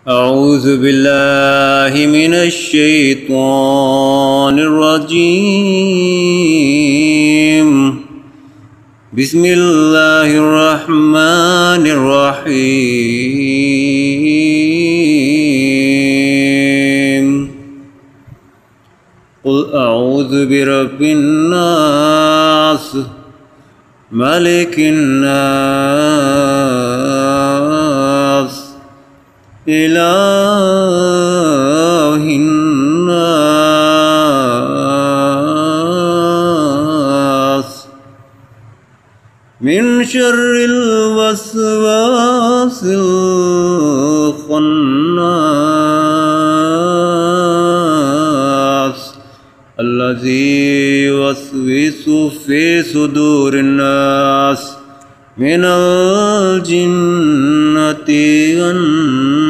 أعوذ بالله من الشيطان الرجيم. بسم الله الرحمن الرحيم. قل أعوذ برب الناس ملك الناس إله الناس من شر الوسواس الخناس الذي يوسوس في صدور الناس من الجنة والناس.